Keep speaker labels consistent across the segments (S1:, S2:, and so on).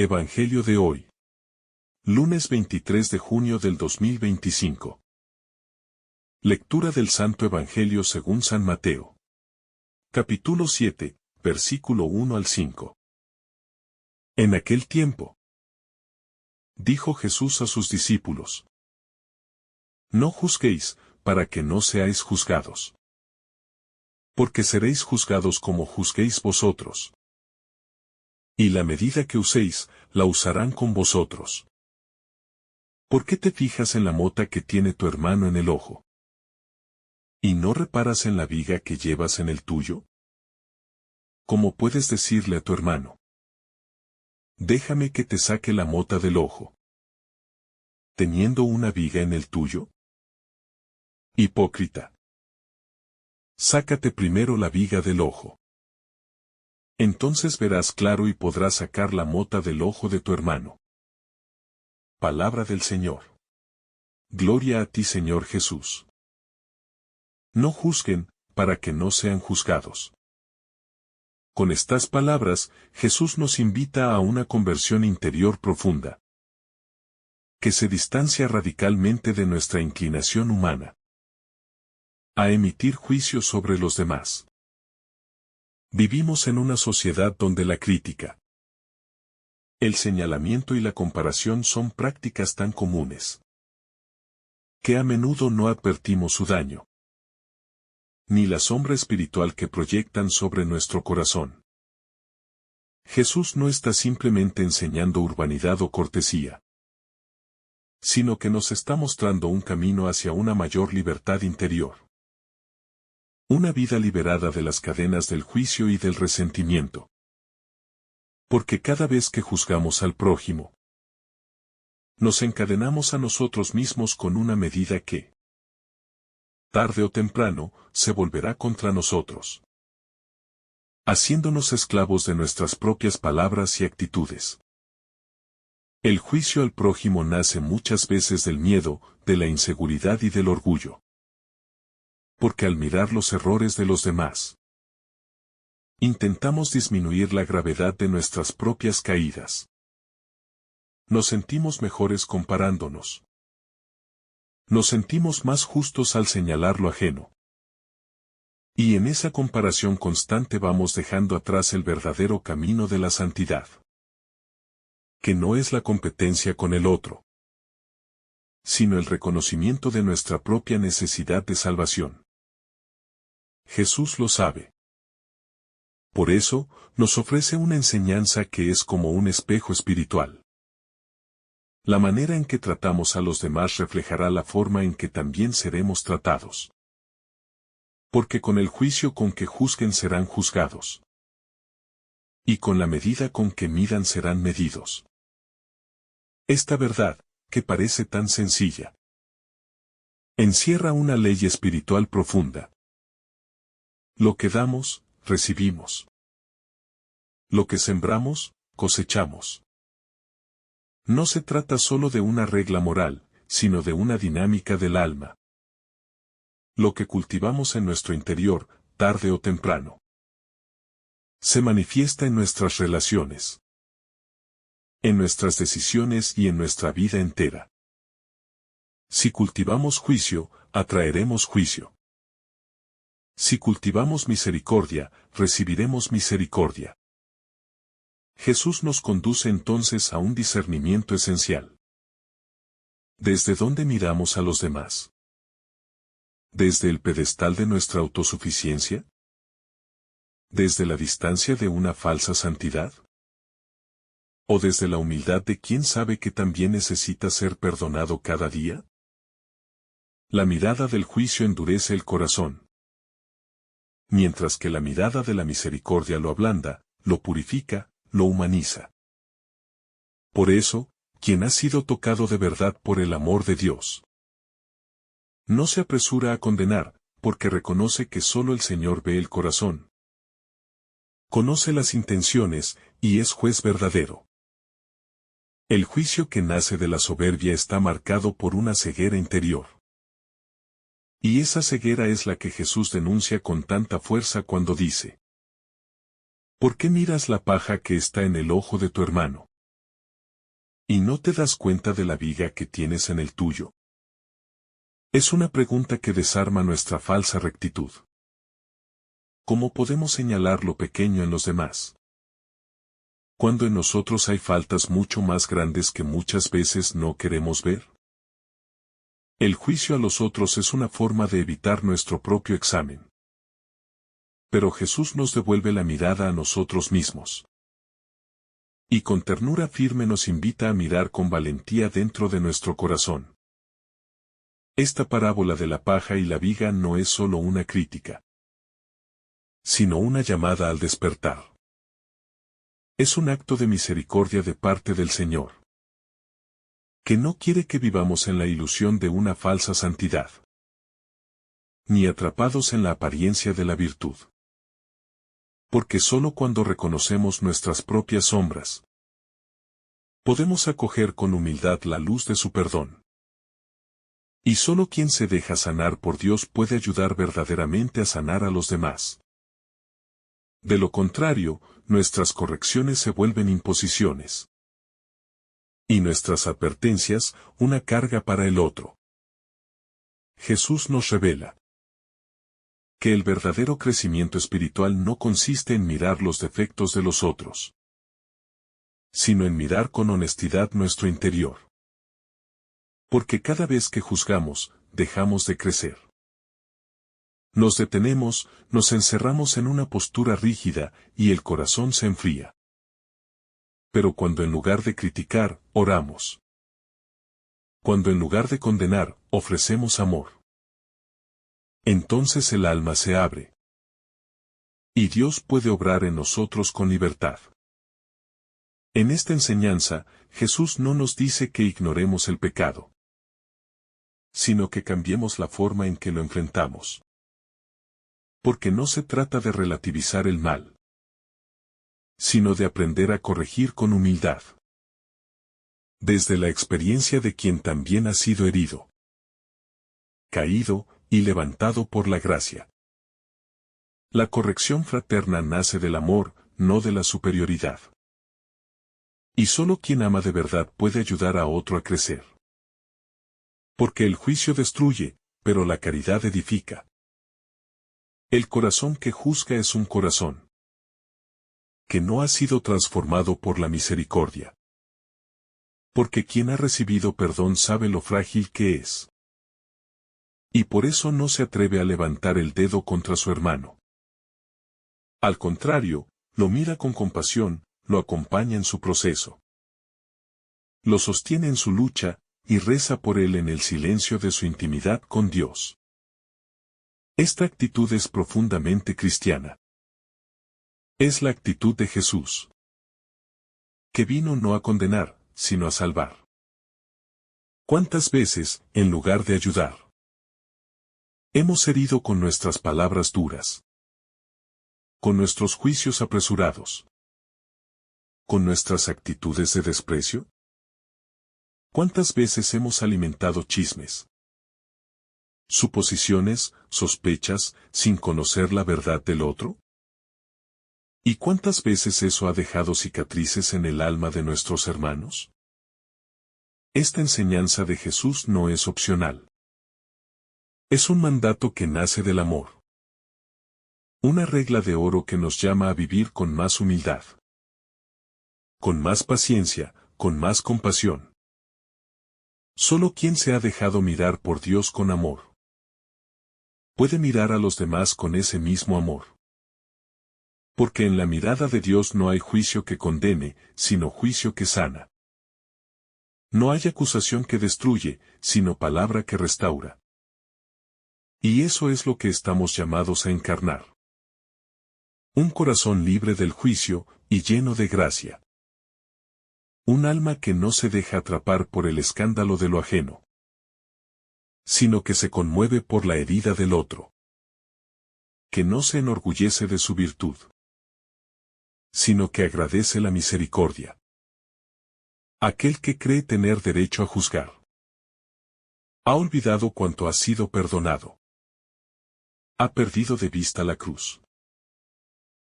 S1: Evangelio de hoy. Lunes 23 de junio del 2025. Lectura del Santo Evangelio según San Mateo. Capítulo 7, versículo 1 al 5. En aquel tiempo, dijo Jesús a sus discípulos: No juzguéis, para que no seáis juzgados. Porque seréis juzgados como juzguéis vosotros. Y la medida que uséis, la usarán con vosotros. ¿Por qué te fijas en la mota que tiene tu hermano en el ojo? ¿Y no reparas en la viga que llevas en el tuyo? ¿Cómo puedes decirle a tu hermano: Déjame que te saque la mota del ojo, teniendo una viga en el tuyo? Hipócrita. Sácate primero la viga del ojo. Entonces verás claro y podrás sacar la mota del ojo de tu hermano. Palabra del Señor. Gloria a ti, Señor Jesús. No juzguen, para que no sean juzgados. Con estas palabras, Jesús nos invita a una conversión interior profunda, que se distancia radicalmente de nuestra inclinación humana a emitir juicios sobre los demás. Vivimos en una sociedad donde la crítica, el señalamiento y la comparación son prácticas tan comunes que a menudo no advertimos su daño, ni la sombra espiritual que proyectan sobre nuestro corazón. Jesús no está simplemente enseñando urbanidad o cortesía, sino que nos está mostrando un camino hacia una mayor libertad interior. Una vida liberada de las cadenas del juicio y del resentimiento. Porque cada vez que juzgamos al prójimo, nos encadenamos a nosotros mismos con una medida que, tarde o temprano, se volverá contra nosotros, haciéndonos esclavos de nuestras propias palabras y actitudes. El juicio al prójimo nace muchas veces del miedo, de la inseguridad y del orgullo. Porque al mirar los errores de los demás, intentamos disminuir la gravedad de nuestras propias caídas. Nos sentimos mejores comparándonos. Nos sentimos más justos al señalar lo ajeno. Y en esa comparación constante vamos dejando atrás el verdadero camino de la santidad, que no es la competencia con el otro, sino el reconocimiento de nuestra propia necesidad de salvación. Jesús lo sabe. Por eso, nos ofrece una enseñanza que es como un espejo espiritual. La manera en que tratamos a los demás reflejará la forma en que también seremos tratados. Porque con el juicio con que juzguen serán juzgados. Y con la medida con que midan serán medidos. Esta verdad, que parece tan sencilla, encierra una ley espiritual profunda. Lo que damos, recibimos. Lo que sembramos, cosechamos. No se trata solo de una regla moral, sino de una dinámica del alma. Lo que cultivamos en nuestro interior, tarde o temprano, se manifiesta en nuestras relaciones, en nuestras decisiones y en nuestra vida entera. Si cultivamos juicio, atraeremos juicio. Si cultivamos misericordia, recibiremos misericordia. Jesús nos conduce entonces a un discernimiento esencial. ¿Desde dónde miramos a los demás? ¿Desde el pedestal de nuestra autosuficiencia? ¿Desde la distancia de una falsa santidad? ¿O desde la humildad de quien sabe que también necesita ser perdonado cada día? La mirada del juicio endurece el corazón, mientras que la mirada de la misericordia lo ablanda, lo purifica, lo humaniza. Por eso, quien ha sido tocado de verdad por el amor de Dios, no se apresura a condenar, porque reconoce que solo el Señor ve el corazón, conoce las intenciones, y es juez verdadero. El juicio que nace de la soberbia está marcado por una ceguera interior. Y esa ceguera es la que Jesús denuncia con tanta fuerza cuando dice: ¿Por qué miras la paja que está en el ojo de tu hermano, ¿Y no te das cuenta de la viga que tienes en el tuyo? Es una pregunta que desarma nuestra falsa rectitud. ¿Cómo podemos señalar lo pequeño en los demás, cuando en nosotros hay faltas mucho más grandes que muchas veces no queremos ver? El juicio a los otros es una forma de evitar nuestro propio examen. Pero Jesús nos devuelve la mirada a nosotros mismos. Y con ternura firme nos invita a mirar con valentía dentro de nuestro corazón. Esta parábola de la paja y la viga no es solo una crítica, sino una llamada al despertar. Es un acto de misericordia de parte del Señor, que no quiere que vivamos en la ilusión de una falsa santidad, ni atrapados en la apariencia de la virtud. Porque solo cuando reconocemos nuestras propias sombras, podemos acoger con humildad la luz de su perdón. Y solo quien se deja sanar por Dios puede ayudar verdaderamente a sanar a los demás. De lo contrario, nuestras correcciones se vuelven imposiciones. Y nuestras advertencias, una carga para el otro. Jesús nos revela que el verdadero crecimiento espiritual no consiste en mirar los defectos de los otros, sino en mirar con honestidad nuestro interior. Porque cada vez que juzgamos, dejamos de crecer. Nos detenemos, nos encerramos en una postura rígida, y el corazón se enfría. Pero cuando en lugar de criticar, oramos. Cuando en lugar de condenar, ofrecemos amor, entonces el alma se abre. Y Dios puede obrar en nosotros con libertad. En esta enseñanza, Jesús no nos dice que ignoremos el pecado, sino que cambiemos la forma en que lo enfrentamos. Porque no se trata de relativizar el mal, sino de aprender a corregir con humildad, desde la experiencia de quien también ha sido herido, caído y levantado por la gracia. La corrección fraterna nace del amor, no de la superioridad. Y solo quien ama de verdad puede ayudar a otro a crecer. Porque el juicio destruye, pero la caridad edifica. El corazón que juzga es un corazón que no ha sido transformado por la misericordia. Porque quien ha recibido perdón sabe lo frágil que es. Y por eso no se atreve a levantar el dedo contra su hermano. Al contrario, lo mira con compasión, lo acompaña en su proceso, lo sostiene en su lucha, y reza por él en el silencio de su intimidad con Dios. Esta actitud es profundamente cristiana. Es la actitud de Jesús, que vino no a condenar, sino a salvar. ¿Cuántas veces, en lugar de ayudar, hemos herido con nuestras palabras duras, con nuestros juicios apresurados, con nuestras actitudes de desprecio? ¿Cuántas veces hemos alimentado chismes, suposiciones, sospechas, sin conocer la verdad del otro? ¿Y cuántas veces eso ha dejado cicatrices en el alma de nuestros hermanos? Esta enseñanza de Jesús no es opcional. Es un mandato que nace del amor. Una regla de oro que nos llama a vivir con más humildad, con más paciencia, con más compasión. Solo quien se ha dejado mirar por Dios con amor puede mirar a los demás con ese mismo amor. Porque en la mirada de Dios no hay juicio que condene, sino juicio que sana. No hay acusación que destruye, sino palabra que restaura. Y eso es lo que estamos llamados a encarnar. Un corazón libre del juicio, y lleno de gracia. Un alma que no se deja atrapar por el escándalo de lo ajeno, sino que se conmueve por la herida del otro. Que no se enorgullece de su virtud, sino que agradece la misericordia. Aquel que cree tener derecho a juzgar ha olvidado cuanto ha sido perdonado. Ha perdido de vista la cruz.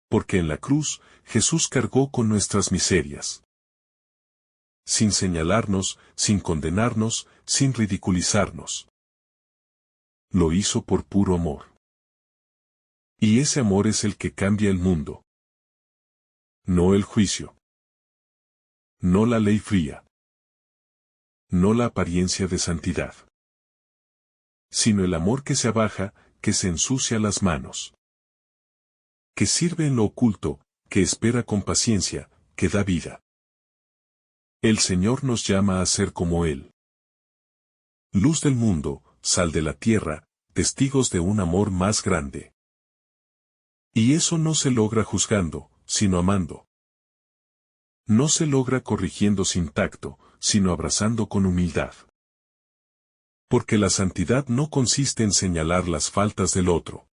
S1: Porque en la cruz, Jesús cargó con nuestras miserias. sin señalarnos, sin condenarnos, sin ridiculizarnos. Lo hizo por puro amor. Y ese amor es el que cambia el mundo. No el juicio. No la ley fría. No la apariencia de santidad. Sino el amor que se abaja, que se ensucia las manos. Que sirve en lo oculto, que espera con paciencia, que da vida. El Señor nos llama a ser como Él. Luz del mundo, sal de la tierra, testigos de un amor más grande. Y eso no se logra juzgando, sino amando. No se logra corrigiendo sin tacto, sino abrazando con humildad. Porque la santidad no consiste en señalar las faltas del otro,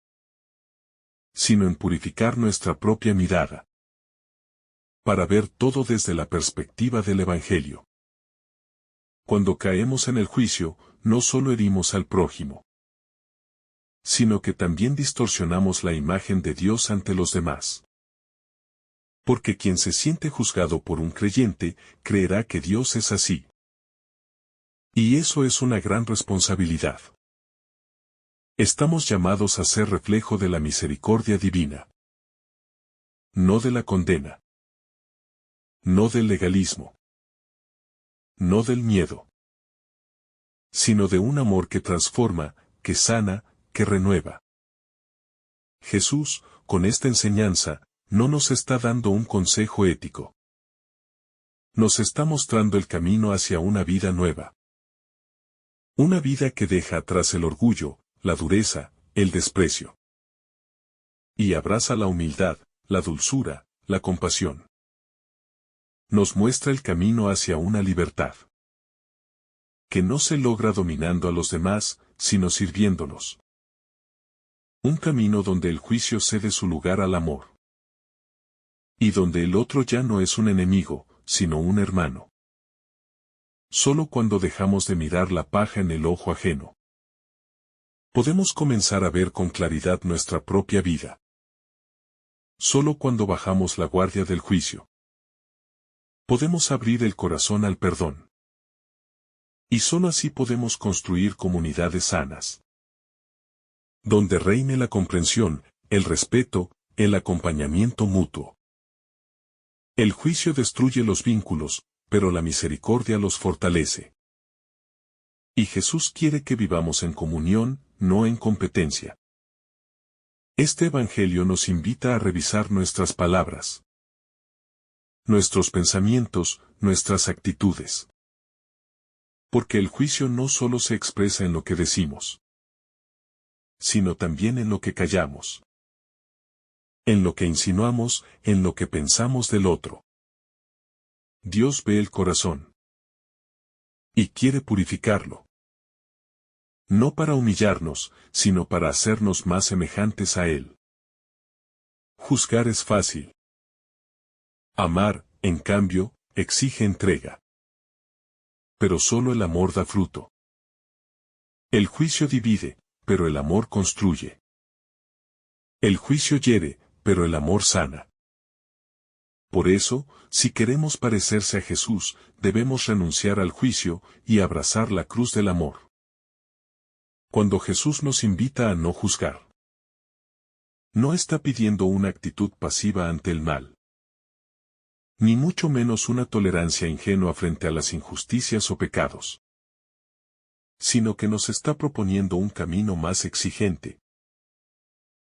S1: sino en purificar nuestra propia mirada, para ver todo desde la perspectiva del Evangelio. Cuando caemos en el juicio, no solo herimos al prójimo, sino que también distorsionamos la imagen de Dios ante los demás. Porque quien se siente juzgado por un creyente, creerá que Dios es así. Y eso es una gran responsabilidad. Estamos llamados a ser reflejo de la misericordia divina. No de la condena. No del legalismo. No del miedo. Sino de un amor que transforma, que sana, que renueva. Jesús, con esta enseñanza, no nos está dando un consejo ético. Nos está mostrando el camino hacia una vida nueva. Una vida que deja atrás el orgullo, la dureza, el desprecio. Y abraza la humildad, la dulzura, la compasión. Nos muestra el camino hacia una libertad que no se logra dominando a los demás, sino sirviéndolos. Un camino donde el juicio cede su lugar al amor. Y donde el otro ya no es un enemigo, sino un hermano. Solo cuando dejamos de mirar la paja en el ojo ajeno, podemos comenzar a ver con claridad nuestra propia vida. Solo cuando bajamos la guardia del juicio, podemos abrir el corazón al perdón. Y solo así podemos construir comunidades sanas, donde reine la comprensión, el respeto, el acompañamiento mutuo. El juicio destruye los vínculos, pero la misericordia los fortalece. Y Jesús quiere que vivamos en comunión, no en competencia. Este Evangelio nos invita a revisar nuestras palabras, nuestros pensamientos, nuestras actitudes. Porque el juicio no solo se expresa en lo que decimos, sino también en lo que callamos, en lo que insinuamos, en lo que pensamos del otro. Dios ve el corazón y quiere purificarlo. No para humillarnos, sino para hacernos más semejantes a Él. Juzgar es fácil. Amar, en cambio, exige entrega. Pero solo el amor da fruto. El juicio divide, pero el amor construye. El juicio hiere, pero el amor sana. Por eso, si queremos parecerse a Jesús, debemos renunciar al juicio y abrazar la cruz del amor. Cuando Jesús nos invita a no juzgar, no está pidiendo una actitud pasiva ante el mal, ni mucho menos una tolerancia ingenua frente a las injusticias o pecados, sino que nos está proponiendo un camino más exigente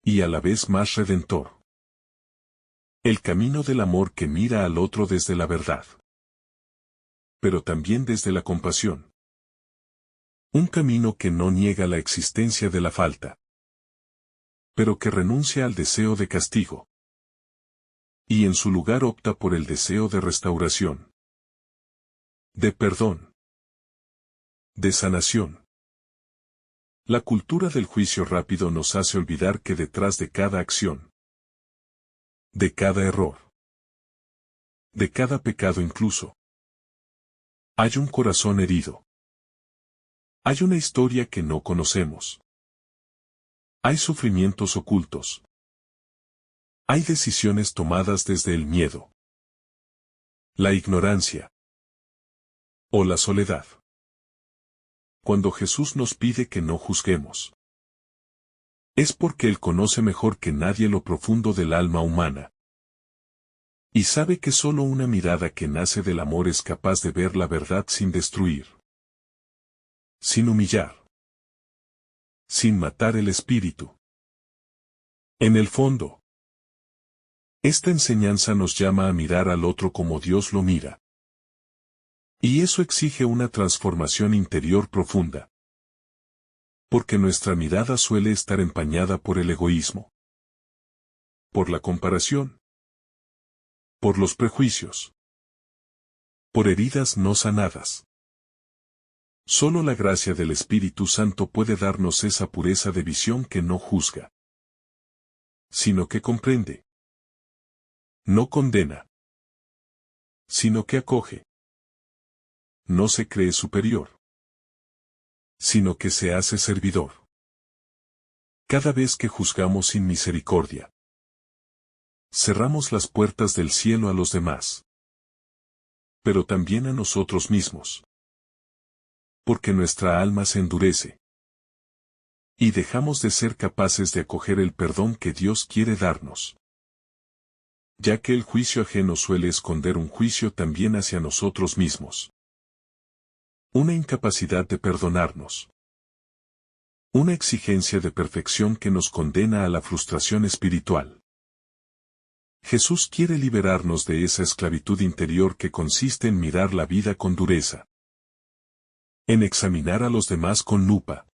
S1: y a la vez más redentor. El camino del amor que mira al otro desde la verdad, pero también desde la compasión. Un camino que no niega la existencia de la falta, pero que renuncia al deseo de castigo. Y en su lugar opta por el deseo de restauración, de perdón, de sanación. La cultura del juicio rápido nos hace olvidar que detrás de cada acción, de cada error, de cada pecado incluso, hay un corazón herido. Hay una historia que no conocemos. Hay sufrimientos ocultos. Hay decisiones tomadas desde el miedo, la ignorancia O la soledad. Cuando Jesús nos pide que no juzguemos, es porque Él conoce mejor que nadie lo profundo del alma humana. Y sabe que solo una mirada que nace del amor es capaz de ver la verdad sin destruir, sin humillar, sin matar el espíritu. En el fondo, esta enseñanza nos llama a mirar al otro como Dios lo mira. Y eso exige una transformación interior profunda. Porque nuestra mirada suele estar empañada por el egoísmo, por la comparación, por los prejuicios, por heridas no sanadas. Solo la gracia del Espíritu Santo puede darnos esa pureza de visión que no juzga, sino que comprende. No condena, sino que acoge. No se cree superior, sino que se hace servidor. Cada vez que juzgamos sin misericordia, cerramos las puertas del cielo a los demás, pero también a nosotros mismos. Porque nuestra alma se endurece, y dejamos de ser capaces de acoger el perdón que Dios quiere darnos. Ya que el juicio ajeno suele esconder un juicio también hacia nosotros mismos. Una incapacidad de perdonarnos. Una exigencia de perfección que nos condena a la frustración espiritual. Jesús quiere liberarnos de esa esclavitud interior que consiste en mirar la vida con dureza, en examinar a los demás con lupa,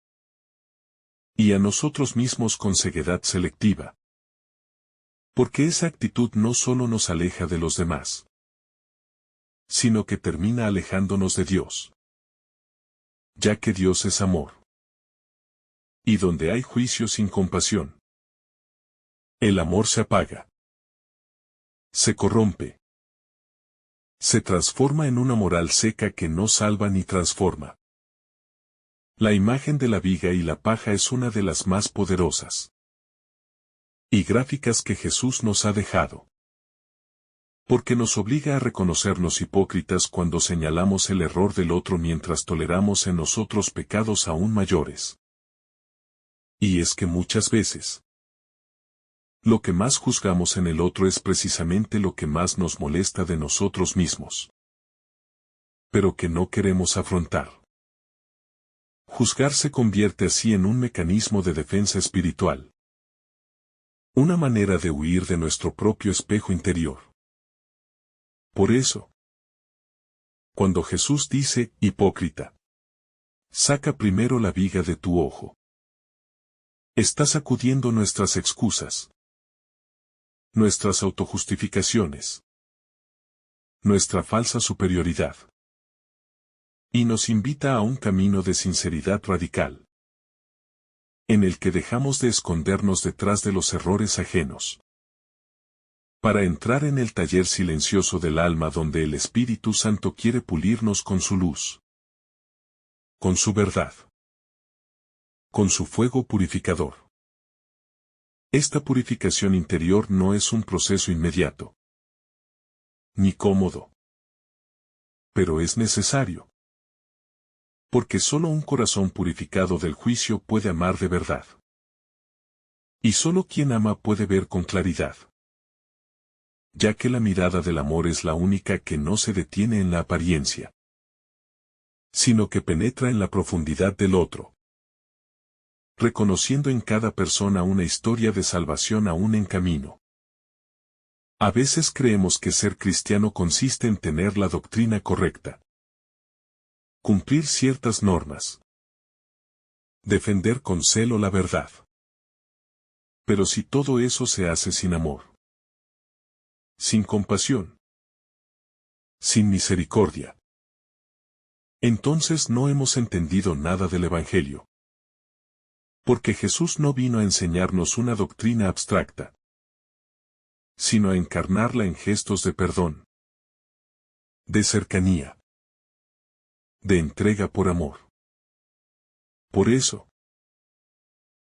S1: y a nosotros mismos con ceguedad selectiva. Porque esa actitud no solo nos aleja de los demás, sino que termina alejándonos de Dios. Ya que Dios es amor. Y donde hay juicio sin compasión, el amor se apaga, se corrompe, se transforma en una moral seca que no salva ni transforma. La imagen de la viga y la paja es una de las más poderosas y gráficas que Jesús nos ha dejado. Porque nos obliga a reconocernos hipócritas cuando señalamos el error del otro mientras toleramos en nosotros pecados aún mayores. Y es que muchas veces, lo que más juzgamos en el otro es precisamente lo que más nos molesta de nosotros mismos, pero que no queremos afrontar. Juzgar se convierte así en un mecanismo de defensa espiritual. Una manera de huir de nuestro propio espejo interior. Por eso, cuando Jesús dice, hipócrita, saca primero la viga de tu ojo, está sacudiendo nuestras excusas, nuestras autojustificaciones, nuestra falsa superioridad. Y nos invita a un camino de sinceridad radical, en el que dejamos de escondernos detrás de los errores ajenos, para entrar en el taller silencioso del alma donde el Espíritu Santo quiere pulirnos con su luz, con su verdad, con su fuego purificador. Esta purificación interior no es un proceso inmediato, ni cómodo, pero es necesario. Porque solo un corazón purificado del juicio puede amar de verdad. Y solo quien ama puede ver con claridad. Ya que la mirada del amor es la única que no se detiene en la apariencia, sino que penetra en la profundidad del otro. Reconociendo en cada persona una historia de salvación aún en camino. A veces creemos que ser cristiano consiste en tener la doctrina correcta. Cumplir ciertas normas. Defender con celo la verdad. Pero si todo eso se hace sin amor, sin compasión, sin misericordia, entonces no hemos entendido nada del Evangelio. Porque Jesús no vino a enseñarnos una doctrina abstracta, sino a encarnarla en gestos de perdón, de cercanía, de entrega por amor. Por eso,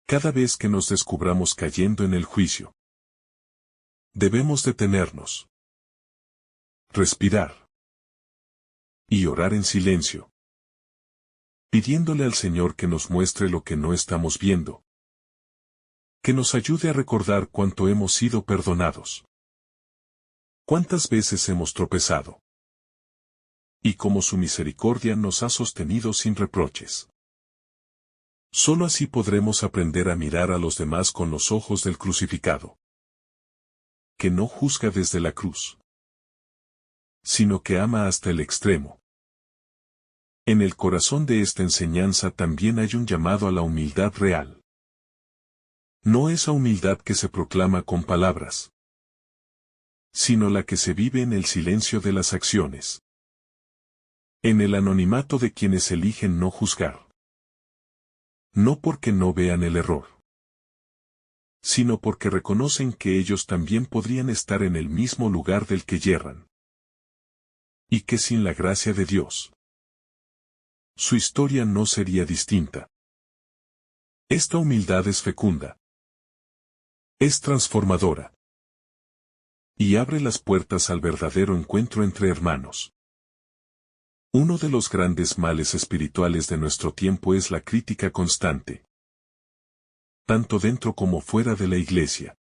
S1: cada vez que nos descubramos cayendo en el juicio, debemos detenernos, respirar, Y orar en silencio, pidiéndole al Señor que nos muestre lo que no estamos viendo, que nos ayude a recordar cuánto hemos sido perdonados, cuántas veces hemos tropezado, y cómo su misericordia nos ha sostenido sin reproches. Solo así podremos aprender a mirar a los demás con los ojos del crucificado, que no juzga desde la cruz, sino que ama hasta el extremo. En el corazón de esta enseñanza también hay un llamado a la humildad real. No esa humildad que se proclama con palabras, sino la que se vive en el silencio de las acciones, en el anonimato de quienes eligen no juzgar. No porque no vean el error, sino porque reconocen que ellos también podrían estar en el mismo lugar del que yerran, y que sin la gracia de Dios, su historia no sería distinta. Esta humildad es fecunda, es transformadora, y abre las puertas al verdadero encuentro entre hermanos. Uno de los grandes males espirituales de nuestro tiempo es la crítica constante, tanto dentro como fuera de la iglesia.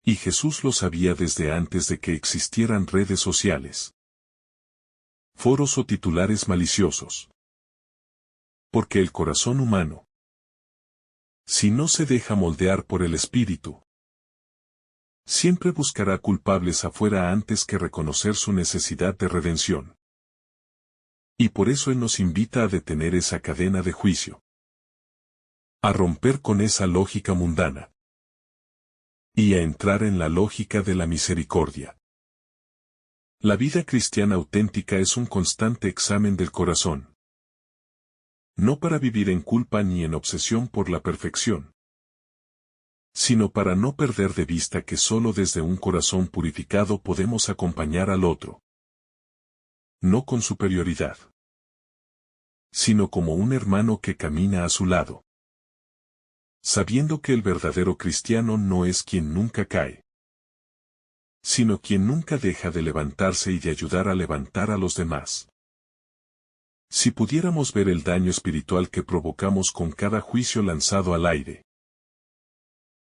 S1: Y Jesús lo sabía desde antes de que existieran redes sociales, foros o titulares maliciosos. Porque el corazón humano, si no se deja moldear por el Espíritu, siempre buscará culpables afuera antes que reconocer su necesidad de redención. Y por eso Él nos invita a detener esa cadena de juicio, a romper con esa lógica mundana, y a entrar en la lógica de la misericordia. La vida cristiana auténtica es un constante examen del corazón. No para vivir en culpa ni en obsesión por la perfección, sino para no perder de vista que solo desde un corazón purificado podemos acompañar al otro. No con superioridad, sino como un hermano que camina a su lado, sabiendo que el verdadero cristiano no es quien nunca cae, sino quien nunca deja de levantarse y de ayudar a levantar a los demás. Si pudiéramos ver el daño espiritual que provocamos con cada juicio lanzado al aire,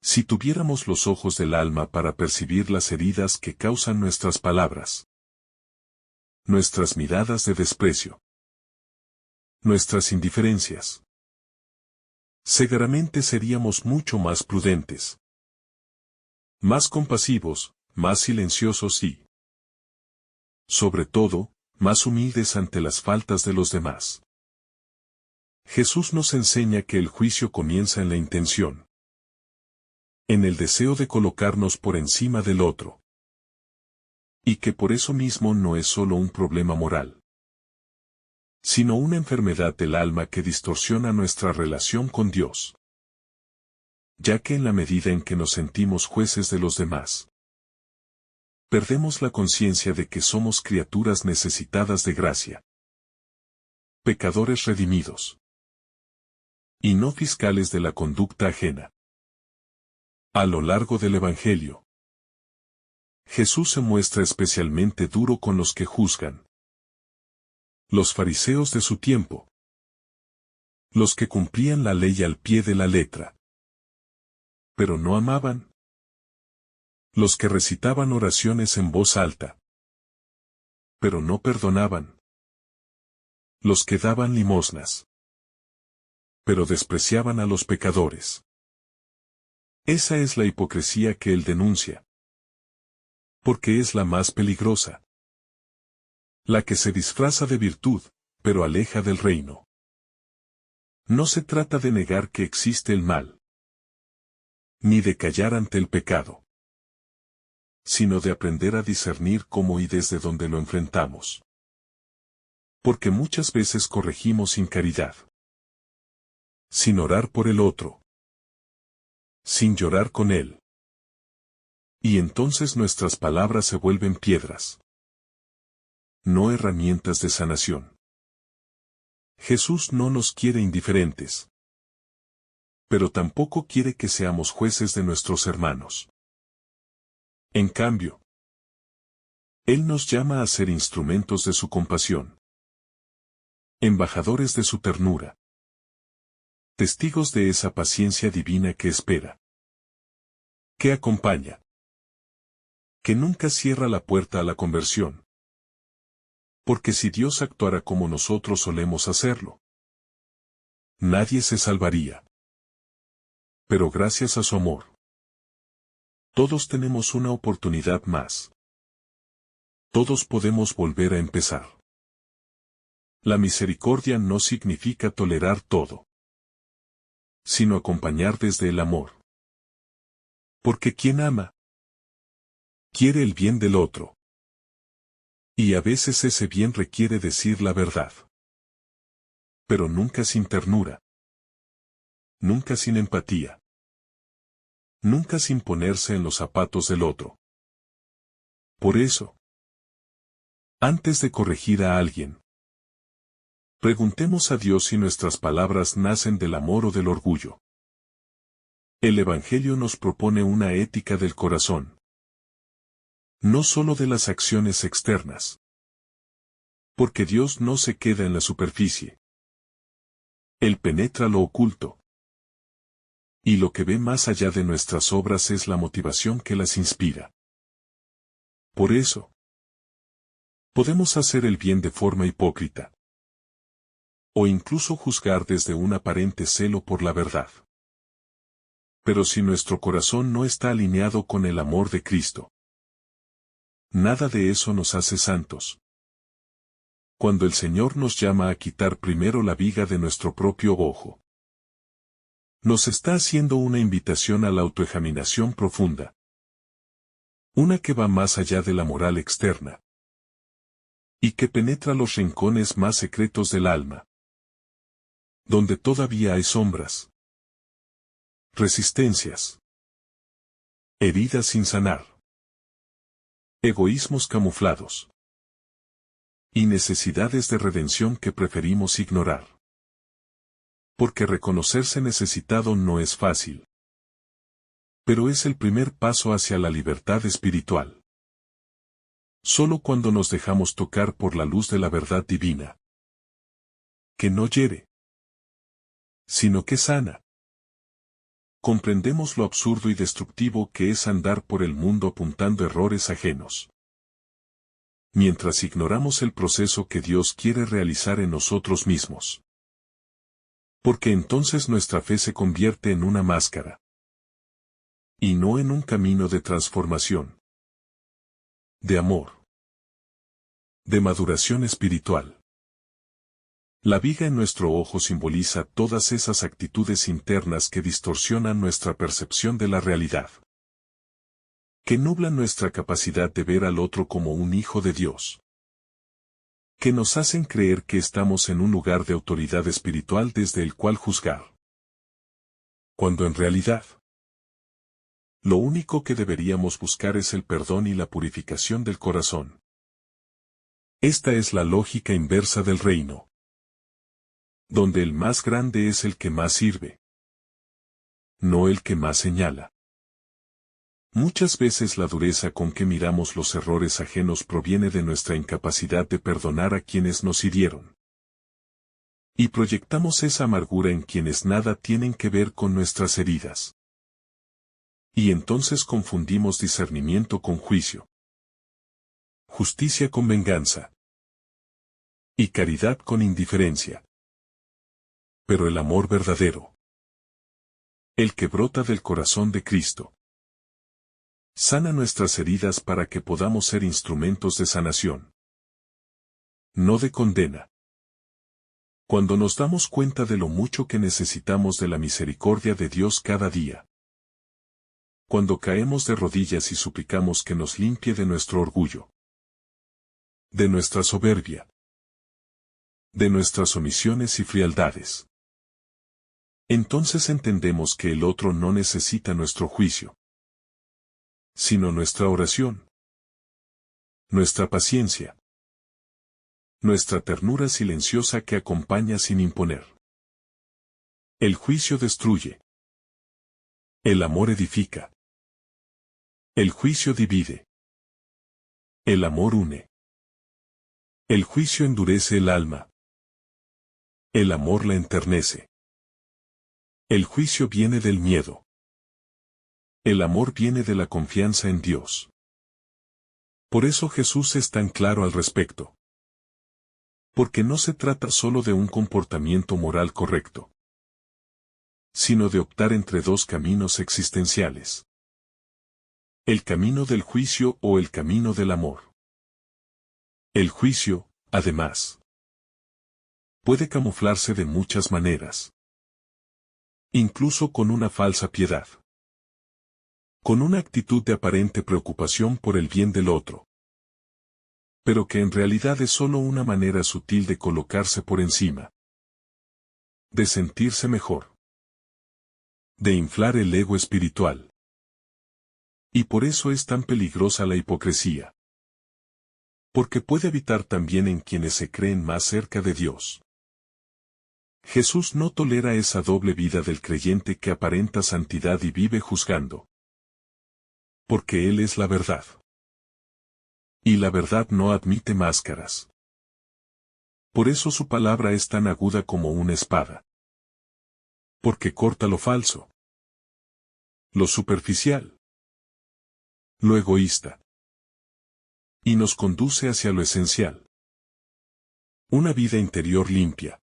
S1: si tuviéramos los ojos del alma para percibir las heridas que causan nuestras palabras, nuestras miradas de desprecio, nuestras indiferencias, seguramente seríamos mucho más prudentes, más compasivos, más silenciosos y, sobre todo, más humildes ante las faltas de los demás. Jesús nos enseña que el juicio comienza en la intención, en el deseo de colocarnos por encima del otro, y que por eso mismo no es solo un problema moral, sino una enfermedad del alma que distorsiona nuestra relación con Dios. Ya que en la medida en que nos sentimos jueces de los demás, perdemos la conciencia de que somos criaturas necesitadas de gracia, pecadores redimidos, y no fiscales de la conducta ajena. A lo largo del Evangelio, Jesús se muestra especialmente duro con los que juzgan. Los fariseos de su tiempo, los que cumplían la ley al pie de la letra, pero no amaban. Los que recitaban oraciones en voz alta, pero no perdonaban. Los que daban limosnas, pero despreciaban a los pecadores. Esa es la hipocresía que él denuncia, porque es la más peligrosa, la que se disfraza de virtud, pero aleja del reino. No se trata de negar que existe el mal, ni de callar ante el pecado, sino de aprender a discernir cómo y desde dónde lo enfrentamos. Porque muchas veces corregimos sin caridad, sin orar por el otro, sin llorar con él. Y entonces nuestras palabras se vuelven piedras, no herramientas de sanación. Jesús no nos quiere indiferentes, pero tampoco quiere que seamos jueces de nuestros hermanos. En cambio, Él nos llama a ser instrumentos de su compasión, embajadores de su ternura, testigos de esa paciencia divina que espera, que acompaña, que nunca cierra la puerta a la conversión. Porque si Dios actuara como nosotros solemos hacerlo, nadie se salvaría. Pero gracias a su amor, todos tenemos una oportunidad más. Todos podemos volver a empezar. La misericordia no significa tolerar todo, sino acompañar desde el amor. Porque quien ama, quiere el bien del otro. Y a veces ese bien requiere decir la verdad. Pero nunca sin ternura. Nunca sin empatía. Nunca sin ponerse en los zapatos del otro. Por eso, antes de corregir a alguien, preguntemos a Dios si nuestras palabras nacen del amor o del orgullo. El Evangelio nos propone una ética del corazón. No solo de las acciones externas. Porque Dios no se queda en la superficie. Él penetra lo oculto. Y lo que ve más allá de nuestras obras es la motivación que las inspira. Por eso, podemos hacer el bien de forma hipócrita. O incluso juzgar desde un aparente celo por la verdad. Pero si nuestro corazón no está alineado con el amor de Cristo, nada de eso nos hace santos. Cuando el Señor nos llama a quitar primero la viga de nuestro propio ojo, nos está haciendo una invitación a la autoexaminación profunda. Una que va más allá de la moral externa. Y que penetra los rincones más secretos del alma. Donde todavía hay sombras. Resistencias. Heridas sin sanar. Egoísmos camuflados. Y necesidades de redención que preferimos ignorar. Porque reconocerse necesitado no es fácil. Pero es el primer paso hacia la libertad espiritual. Solo cuando nos dejamos tocar por la luz de la verdad divina. Que no hiere, sino que sana. Comprendemos lo absurdo y destructivo que es andar por el mundo apuntando errores ajenos. Mientras ignoramos el proceso que Dios quiere realizar en nosotros mismos. Porque entonces nuestra fe se convierte en una máscara. Y no en un camino de transformación. De amor. De maduración espiritual. La viga en nuestro ojo simboliza todas esas actitudes internas que distorsionan nuestra percepción de la realidad. Que nublan nuestra capacidad de ver al otro como un hijo de Dios. Que nos hacen creer que estamos en un lugar de autoridad espiritual desde el cual juzgar. Cuando en realidad, lo único que deberíamos buscar es el perdón y la purificación del corazón. Esta es la lógica inversa del reino. Donde el más grande es el que más sirve. No el que más señala. Muchas veces la dureza con que miramos los errores ajenos proviene de nuestra incapacidad de perdonar a quienes nos hirieron. Y proyectamos esa amargura en quienes nada tienen que ver con nuestras heridas. Y entonces confundimos discernimiento con juicio. Justicia con venganza. Y caridad con indiferencia. Pero el amor verdadero. El que brota del corazón de Cristo. Sana nuestras heridas para que podamos ser instrumentos de sanación. No de condena. Cuando nos damos cuenta de lo mucho que necesitamos de la misericordia de Dios cada día. Cuando caemos de rodillas y suplicamos que nos limpie de nuestro orgullo. De nuestra soberbia. De nuestras omisiones y frialdades. Entonces entendemos que el otro no necesita nuestro juicio. Sino nuestra oración. Nuestra paciencia. Nuestra ternura silenciosa que acompaña sin imponer. El juicio destruye. El amor edifica. El juicio divide. El amor une. El juicio endurece el alma. El amor la enternece. El juicio viene del miedo. El amor viene de la confianza en Dios. Por eso Jesús es tan claro al respecto. Porque no se trata solo de un comportamiento moral correcto, sino de optar entre dos caminos existenciales. El camino del juicio o el camino del amor. El juicio, además, puede camuflarse de muchas maneras. Incluso con una falsa piedad. Con una actitud de aparente preocupación por el bien del otro. Pero que en realidad es solo una manera sutil de colocarse por encima. De sentirse mejor. De inflar el ego espiritual. Y por eso es tan peligrosa la hipocresía. Porque puede habitar también en quienes se creen más cerca de Dios. Jesús no tolera esa doble vida del creyente que aparenta santidad y vive juzgando. Porque Él es la verdad. Y la verdad no admite máscaras. Por eso su palabra es tan aguda como una espada. Porque corta lo falso. Lo superficial. Lo egoísta. Y nos conduce hacia lo esencial. Una vida interior limpia.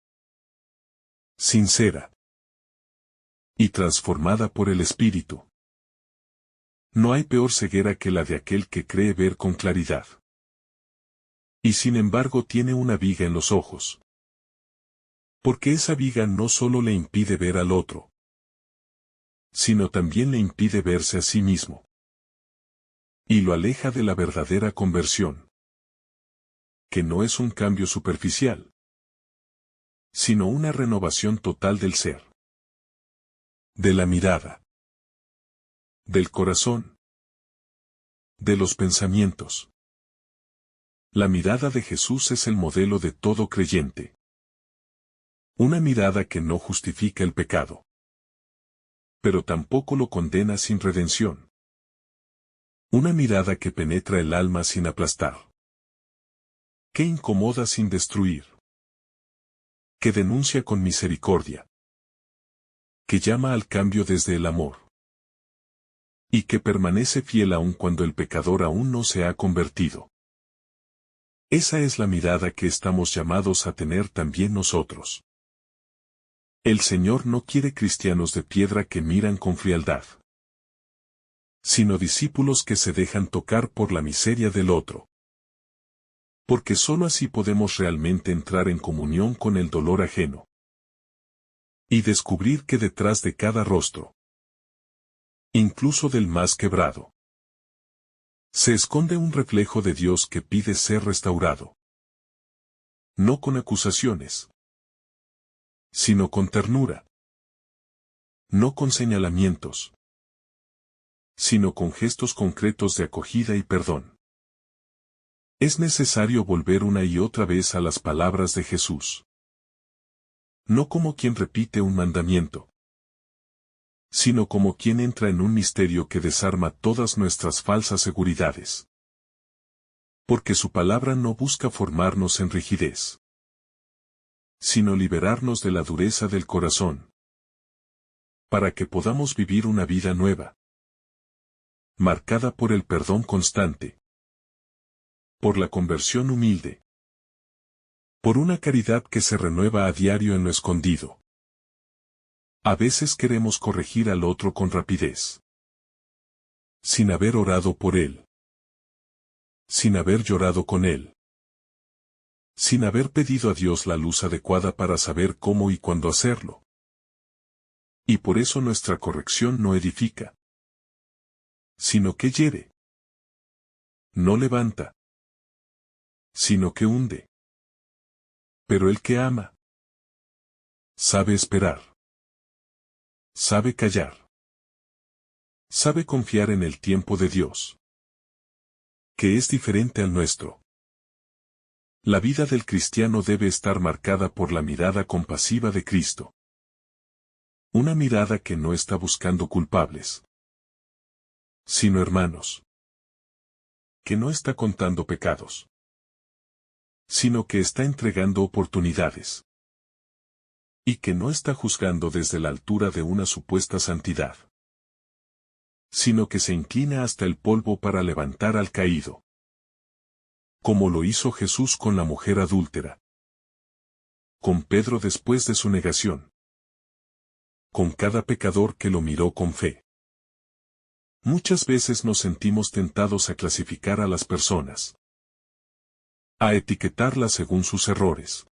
S1: Sincera. Y transformada por el Espíritu. No hay peor ceguera que la de aquel que cree ver con claridad. Y sin embargo tiene una viga en los ojos. Porque esa viga no solo le impide ver al otro, sino también le impide verse a sí mismo. Y lo aleja de la verdadera conversión. Que no es un cambio superficial, sino una renovación total del ser. De la mirada. Del corazón. De los pensamientos. La mirada de Jesús es el modelo de todo creyente. Una mirada que no justifica el pecado. Pero tampoco lo condena sin redención. Una mirada que penetra el alma sin aplastar. Que incomoda sin destruir. Que denuncia con misericordia. Que llama al cambio desde el amor. Y que permanece fiel aun cuando el pecador aún no se ha convertido. Esa es la mirada que estamos llamados a tener también nosotros. El Señor no quiere cristianos de piedra que miran con frialdad, sino discípulos que se dejan tocar por la miseria del otro. Porque sólo así podemos realmente entrar en comunión con el dolor ajeno. Y descubrir que detrás de cada rostro, incluso del más quebrado, se esconde un reflejo de Dios que pide ser restaurado. No con acusaciones, sino con ternura. No con señalamientos, sino con gestos concretos de acogida y perdón. Es necesario volver una y otra vez a las palabras de Jesús. No como quien repite un mandamiento, sino como quien entra en un misterio que desarma todas nuestras falsas seguridades. Porque su palabra no busca formarnos en rigidez, sino liberarnos de la dureza del corazón, para que podamos vivir una vida nueva, marcada por el perdón constante, por la conversión humilde, por una caridad que se renueva a diario en lo escondido. A veces queremos corregir al otro con rapidez, sin haber orado por él, sin haber llorado con él, sin haber pedido a Dios la luz adecuada para saber cómo y cuándo hacerlo. Y por eso nuestra corrección no edifica, sino que hiere. No levanta, sino que hunde. Pero el que ama, sabe esperar. Sabe callar. Sabe confiar en el tiempo de Dios, que es diferente al nuestro. La vida del cristiano debe estar marcada por la mirada compasiva de Cristo. Una mirada que no está buscando culpables, sino hermanos. que no está contando pecados, sino que está entregando oportunidades. Y que no está juzgando desde la altura de una supuesta santidad, sino que se inclina hasta el polvo para levantar al caído. Como lo hizo Jesús con la mujer adúltera, con Pedro después de su negación, con cada pecador que lo miró con fe. Muchas veces nos sentimos tentados a clasificar a las personas, a etiquetarlas según sus errores,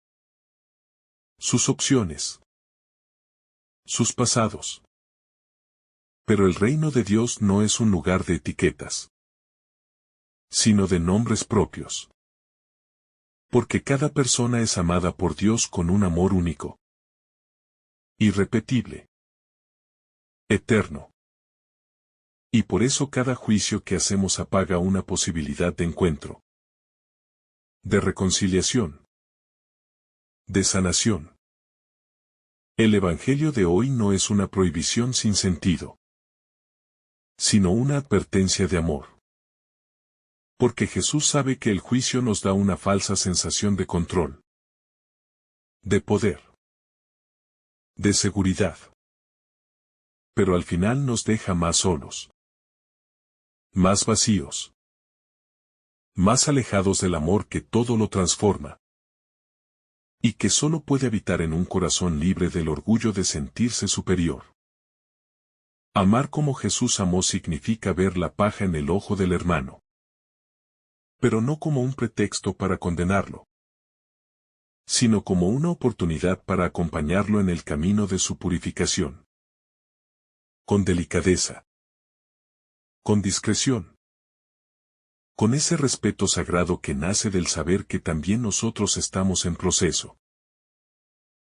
S1: sus opciones, sus pasados. Pero el reino de Dios no es un lugar de etiquetas, sino de nombres propios. Porque cada persona es amada por Dios con un amor único, irrepetible, eterno. Y por eso cada juicio que hacemos apaga una posibilidad de encuentro, de reconciliación, de sanación. El Evangelio de hoy no es una prohibición sin sentido, sino una advertencia de amor. Porque Jesús sabe que el juicio nos da una falsa sensación de control, de poder, de seguridad. Pero al final nos deja más solos, más vacíos, más alejados del amor que todo lo transforma, y que solo puede habitar en un corazón libre del orgullo de sentirse superior. Amar como Jesús amó significa ver la paja en el ojo del hermano, pero no como un pretexto para condenarlo, sino como una oportunidad para acompañarlo en el camino de su purificación. Con delicadeza, con discreción, con ese respeto sagrado que nace del saber que también nosotros estamos en proceso.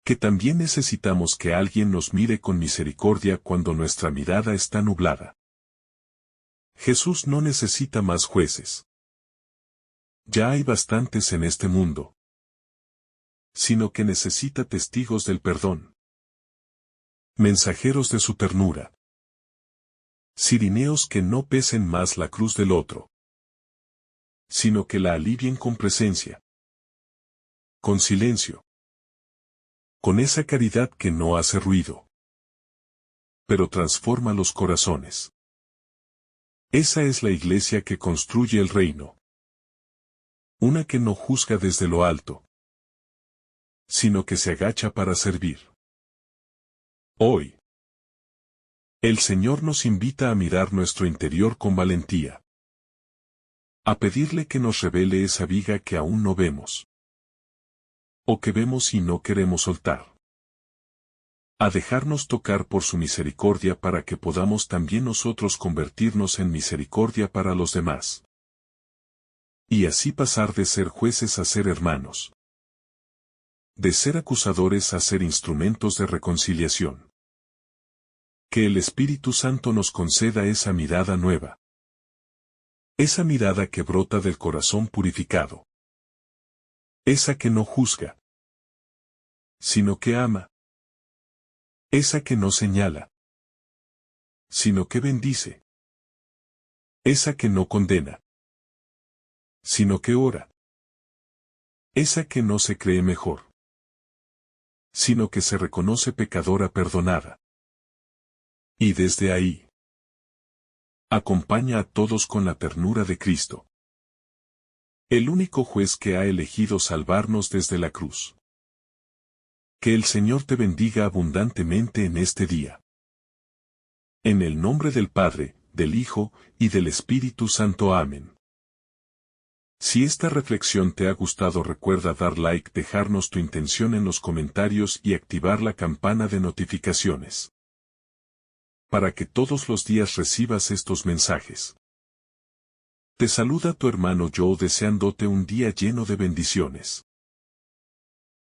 S1: Que también necesitamos que alguien nos mire con misericordia cuando nuestra mirada está nublada. Jesús no necesita más jueces. Ya hay bastantes en este mundo. Sino que necesita testigos del perdón. Mensajeros de su ternura. Cirineos que no pesen más la cruz del otro, sino que la alivien con presencia, con silencio, con esa caridad que no hace ruido, pero transforma los corazones. Esa es la iglesia que construye el reino. Una que no juzga desde lo alto, sino que se agacha para servir. Hoy, el Señor nos invita a mirar nuestro interior con valentía. A pedirle que nos revele esa viga que aún no vemos. O que vemos y no queremos soltar. A dejarnos tocar por su misericordia para que podamos también nosotros convertirnos en misericordia para los demás. Y así pasar de ser jueces a ser hermanos. De ser acusadores a ser instrumentos de reconciliación. Que el Espíritu Santo nos conceda esa mirada nueva. Esa mirada que brota del corazón purificado. Esa que no juzga, sino que ama. Esa que no señala, sino que bendice. Esa que no condena, sino que ora. Esa que no se cree mejor, sino que se reconoce pecadora perdonada. Y desde ahí, acompaña a todos con la ternura de Cristo. El único juez que ha elegido salvarnos desde la cruz. Que el Señor te bendiga abundantemente en este día. En el nombre del Padre, del Hijo, y del Espíritu Santo. Amén. Si esta reflexión te ha gustado, recuerda dar like, dejarnos tu intención en los comentarios y activar la campana de notificaciones. Para que todos los días recibas estos mensajes. Te saluda tu hermano Joe deseándote un día lleno de bendiciones.